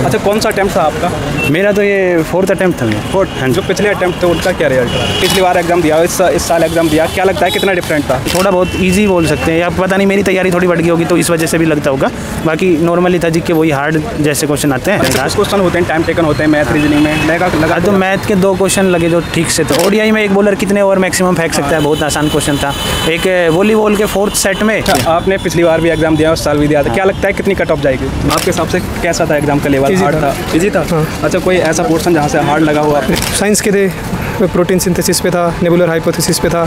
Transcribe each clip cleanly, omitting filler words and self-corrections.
अच्छा, कौन सा अटेम्प्ट था आपका? मेरा तो ये 4th अटेम्प्ट था मेरा। 4th। जो पिछले अटेम्प्ट थे उनका क्या रिजल्ट रहा? पिछली बार एग्जाम दिया, इस साल एग्जाम दिया, क्या लगता है कितना डिफरेंट था? थोड़ा बहुत इजी बोल सकते हैं, या पता नहीं मेरी तैयारी थोड़ी बढ़ गई होगी तो इस वजह से भी लगता होगा। बाकी नॉर्मली था जी के वही हार्ड जैसे क्वेश्चन आते हैं। कुछ क्वेश्चन होते हैं टाइम टेकन होते हैं मैथ रीजनिंग में, लगा तो मैथ के 2 क्वेश्चन लगे जो ठीक से। तो ओडीआई में एक बॉलर कितने ओवर मैक्सिमम फेंक सकता है, बहुत आसान क्वेश्चन था। एक वॉलीबॉल के 4th सेट में। आपने पिछली बार भी एग्जाम दिया, उस साल भी दिया था, क्या लगता है कितनी कट ऑफ जाएगी आपके हिसाब से? कैसा था एग्जाम का लेवल? हार्ड था? इजी था? अच्छा, कोई ऐसा पोर्शन जहाँ से हार्ड लगा हुआ? साइंस के थे, प्रोटीन सिंथेसिस पे था, नेबुलर हाइपोथेसिस पे था,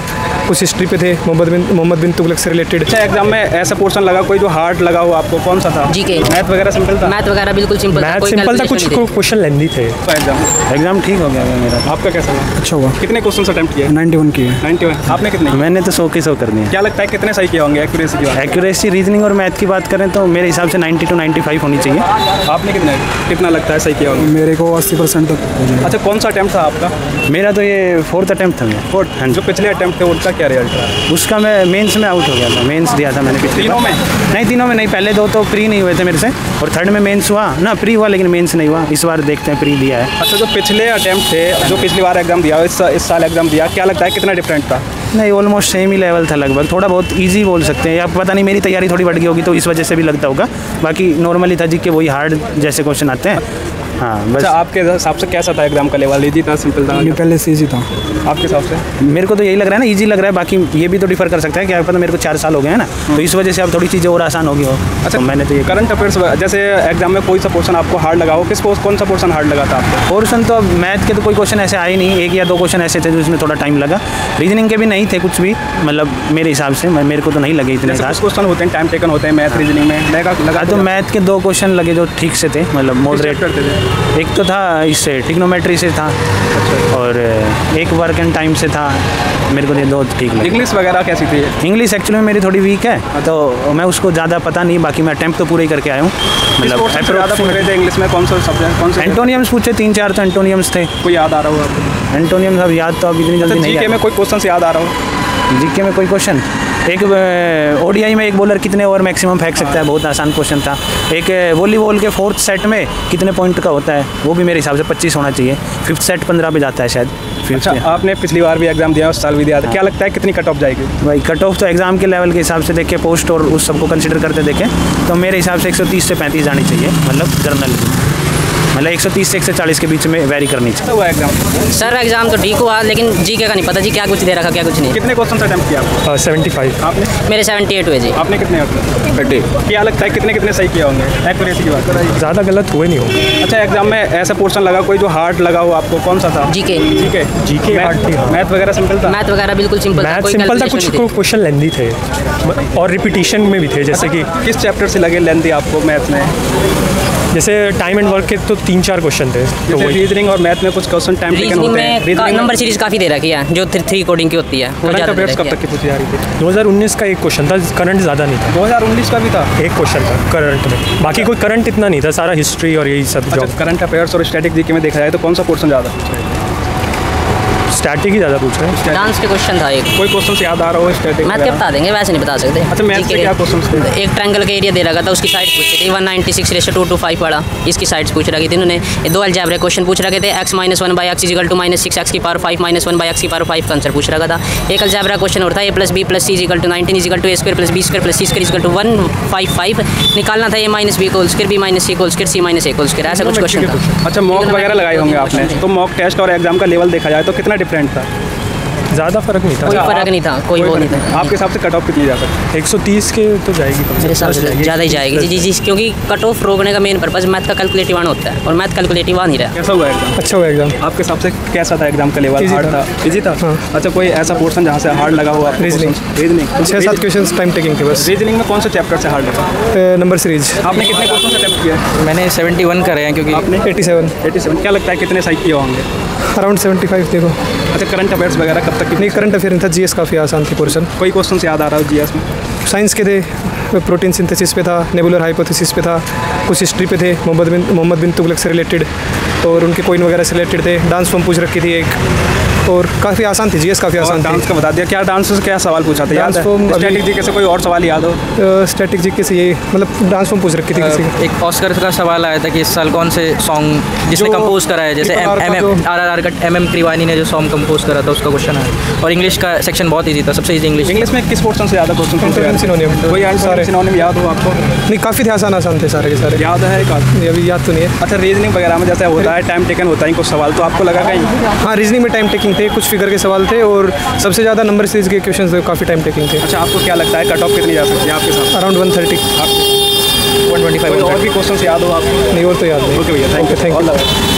कुछ हिस्ट्री पे थे, मोहम्मद बिन तुगलक से रिलेटेड। अच्छा, एग्जाम में ऐसा पोर्शन लगा कोई जो हार्ड लगा हो आपको, कौन सा था? जीके। मैथ वगैरह सिंपल था? मैथ वगैरह बिल्कुल सिंपल था, कोई सिंपल था, कुछ क्वेश्चन लेंदी थे। एग्जाम ठीक हो गया मेरा। आपका कैसा हुआ? अच्छा हुआ। कितने क्वेश्चन अटेम्प्ट किए? 91 किए। 91। आपने कितने? मैंने तो 100 के 100 कर दिए। क्या लगता है कितने सही किए होंगे एक्यूरेसी की बात? एक्यूरेसी रीजनिंग और मैथ की बात करें तो मेरे हिसाब से 90 to 95 होनी चाहिए। आपने कितना लगता है सही किया होंगे? मेरे को 80% तक। अच्छा, कौन सा अटेम्प्ट था आपका? मेरा तो ये 4th अटेम्प्ट था मेरा। 4th। जो पिछले अटेम्प्ट थे उनका क्या रिजल्ट रहा? उसका मैं मेंस में आउट हो गया था। मेंस दिया था मैंने पिछले तीनों में? नहीं, तीनों में नहीं। पहले 2 तो प्री नहीं हुए थे मेरे से, और 3rd में मेंस हुआ ना, प्री हुआ लेकिन मेंस नहीं हुआ। इस बार देखते हैं प्री दिया है। अच्छा, जो पिछले अटेम्प्ट थे, जो पिछली बार एग्जाम दिया, इस साल एग्जाम दिया, क्या लगता है कितना डिफरेंट था? नहीं, ऑलमोस्ट सेम ही लेवल था लगभग। थोड़ा बहुत इजी बोल सकते हैं, या पता नहीं मेरी तैयारी थोड़ी बढ़ गई होगी तो इस वजह से भी लगता होगा। बाकी नॉर्मली था जी के वही हार्ड जैसे क्वेश्चन आते हैं। हाँ बस। अच्छा, आपके हिसाब से कैसा था एग्जाम का लेवल? इजी था, सिंपल था? पहले से इजी था आपके हिसाब से? मेरे को तो यही लग रहा है ना, इजी लग रहा है। बाकी ये भी तो डिफर कर सकता है, क्या पता मेरे को 4 साल हो गए हैं ना, तो इस वजह से अब थोड़ी चीज़ें और आसान होगी हो। अच्छा, तो मैंने तो ये करंट अफेयर्स जैसे एग्जाम में कोई सा पोर्शन आपको हार्ड लगा हो, कौन सा पोर्शन हार्ड लगा था आपको? पोर्शन तो अब मैथ के तो कोई क्वेश्चन ऐसे आए नहीं, 1 या 2 क्वेश्चन ऐसे थे जिसमें थोड़ा टाइम लगा। रीजनिंग के भी नहीं थे कुछ भी, मतलब मेरे हिसाब से मेरे को तो नहीं लगे इतने खास। क्वेश्चन होते हैं टाइम टेकन होते हैं मैथ रीजनिंग में, लगा तो मैथ के 2 क्वेश्चन लगे जो ठीक से थे, मतलब मॉडरेट करते थे। एक तो था इससे ट्रिग्नोमेट्री से था। अच्छा। और एक वर्क एंड टाइम से था। मेरे को ये 2 ठीक लगे। इंग्लिश वगैरह कैसी थी? इंग्लिश एक्चुअली में मेरी थोड़ी वीक है, तो मैं उसको ज़्यादा पता नहीं। बाकी मैं अटेम्प्ट तो पूरे ही करके आया हूँ। मतलब ज़्यादा पूछ रहे थे इंग्लिश में, कौन सा सब्जेक्ट, कौन से? एंटोनियम्स पूछे 3-4 तो एंटोनियम्स थे। कोई याद आ रहा हो आपको? एंटोनियम्स अब याद तो अब इतनी जल्दी नहीं। जीके में कोई क्वेश्चन याद आ रहा हो? जीके में कोई क्वेश्चन? एक ओडीआई में एक बॉलर कितने ओवर मैक्सिमम फेंक सकता है, बहुत आसान क्वेश्चन था। एक वॉलीबॉल के 4th सेट में कितने पॉइंट का होता है, वो भी मेरे हिसाब से 25 होना चाहिए। 5th सेट 15 पे जाता है शायद। अच्छा, आपने पिछली बार भी एग्जाम दिया, उस साल भी दिया था, क्या लगता है कितनी कट ऑफ जाएगी? भाई कट ऑफ तो एग्जाम के लेवल के हिसाब से देखें, पोस्ट और उस सबको कंसिडर करते देखें तो मेरे हिसाब से 130 से 35 जानी चाहिए, मतलब जर्नल, मतलब 130 से 140 के बीच में वेरी करनी चाहिए। हुआ एग्जाम? सर एग्जाम तो ठीक हुआ, लेकिन जीके का नहीं पता जी क्या कुछ दे रखा क्या कुछ नहीं। कितने क्वेश्चन अटेम्प्ट किया आपने? 75। आपने? मेरे 78 हुए जी। आपने कितने? 30। क्या लगता है कितने सही किया होंगे एक्यूरेसी की बात? ज़्यादा गलत हुए नहीं होंगे। अच्छा, एग्जाम में ऐसा पोर्शन लगा कोई जो हार्ड लगा हो आपको, कौन सा था? जीके। जीके हार्ड थी? मैथ वगैरह सिंपल था? मैथ वगैरह बिल्कुल सिंपल था, मैथ सिंपल था, कुछ क्वेश्चन लेंदी थे और रिपीटिशन में भी थे। जैसे कि किस चैप्टर से लगे लेंथी आपको मैथ में? जैसे टाइम एंड वर्क के तो 3-4 क्वेश्चन थे। तो रीजनिंग और मैथ में कुछ क्वेश्चन टाइम टेकन होते हैं। रीजनिंग नंबर सीरीज काफ़ी दे रखी है, जो 3 कोडिंग की होती है। करंट अफेयर्स कब तक की पूछी जा रही थी? 2019 का एक क्वेश्चन था, करंट ज़्यादा नहीं था। 2019 का भी था? एक क्वेश्चन था करंट में, बाकी कोई करंट इतना नहीं था, सारा हिस्ट्री और यही सब। अच्छा, करंट अफेयर्स और स्टैटिक जीके में देखा जाए तो कौन सा पोर्शन ज़्यादा पूछ रहे हैं? स्टैटिक ही ज़्यादा पूछ रहे हैं। डांस के क्वेश्चन था एक। कोई क्वेश्चन से याद आ रहा हो स्टैटिक? मैथ के बता देंगे, वैसे नहीं बता सकते। अच्छा, मैथ के क्या क्वेश्चन थे? एक ट्रायंगल का एरिया दे रखा था, उसकी साइड्स पूछ रही थी 196/225 वाला, इसकी साइड्स पूछ रखी थी इन्होंने। 2 अलजेब्रा क्वेश्चन पूछ रखे थे, x-1/x = -6x⁵ -1/x⁵ का आंसर पूछ रखा था। एक अलजेब्रा क्वेश्चन और था a+b+c = 19 = a² + b² + c² = 155 निकालना था, a-b² b-c² c-a², ऐसा कुछ क्वेश्चन था। अच्छा, मॉक वगैरह लगाए होंगे आपने, तो मॉक टेस्ट और एग्जाम का लेवल देखा जाए तो कितना डिफरेंट था? ज़्यादा फर्क नहीं था। कोई फर्क नहीं था, कोई वो नहीं था। आपके हिसाब से कट ऑफ कितनी जा सकती है? 130 के तो जाएगी मेरे हिसाब से ज़्यादा ही जाएगी जी जी, क्योंकि कट ऑफ रोकने का मेन पर्पज़ मैथ का कैलकुलेटिव आना होता है, और मैथ कैलकुलेटिव आ नहीं रहा। कैसा हुआ एग्जाम? अच्छा हुआ एग्जाम। आपके हिसाब से कैसा था एग्जाम का लेवल? हार्ड था? इजी था? अच्छा, कोई ऐसा पोर्शन जहाँ से हार्ड लगा हुआ? रीजनिंग 6-7 क्वेश्चन टाइम टेकिंग थे बस। रीजनिंग में कौन सा चैप्टर से हार्ड लगा? Number series. आपने कितने क्वेश्चन अटेम्प्ट किए? मैंने 71 करे हैं, क्योंकि आपने 87। क्या लगता है कितने सही किए होंगे? अराउंड 75 देखो। अच्छा, करंट अफेयर्स वगैरह कब तक की? नहीं, करंट अफेयर था, जीएस काफ़ी आसान थी पोर्शन। कोई क्वेश्चन से याद आ रहा हो जीएस में? साइंस के थे, प्रोटीन सिंथेसिस पे था, नेबुलर हाइपोथेसिस पे था, कुछ हिस्ट्री पे थे, मोहम्मद बिन तुगलक से रिलेटेड और उनके कॉइन वगैरह से रिलेटेड थे। डांस फॉर्म पूछ रखी थी एक, और काफ़ी आसान थी, जीएस काफ़ी आसान डांस का बता दिया, क्या डांस से क्या सवाल पूछा था याद है? स्टैटिक जीके से कोई और सवाल याद हो? स्टैटिक जीके से ये मतलब डांस फॉर्म पूछ रखी थी किसी की। एक ऑस्कर का सवाल आया था कि इस साल कौन से सॉन्ग जिसने कंपोज करा है, जैसे RRR का MM त्रिवाणी ने जो सॉन्ग कंपोज करा था उसका क्वेश्चन है। और इंग्लिश का सेक्शन बहुत ईजी था, सबसे ईजी इंग्लिश में किस पोर्शन से ज़्यादा क्वेश्चन? सिनोनिम। कोई सारे सिनोनिम याद हो आपको? नहीं, काफ़ी थे, आसान थे सारे के सारे। याद है? अभी याद तो नहीं है। अच्छा, रीजनिंग वगैरह में जैसे होता है टाइम टेकन होता है कुछ सवाल, तो आपको लगा कहीं? हाँ, रीजनिंग में टाइम टेकिंग थे, कुछ फिगर के सवाल थे और सबसे ज़्यादा नंबर सीरीज के क्वेश्चन थे, काफ़ी टाइम टेकिंग थे। अच्छा, आपको क्या लगता है कट ऑफ कितनी जा सकती है आपके साथ? अराउंड 130। 125। और भी क्वेश्चन याद हो आपको? नहीं, और तो याद नहीं। ओके भैया, थैंक यू।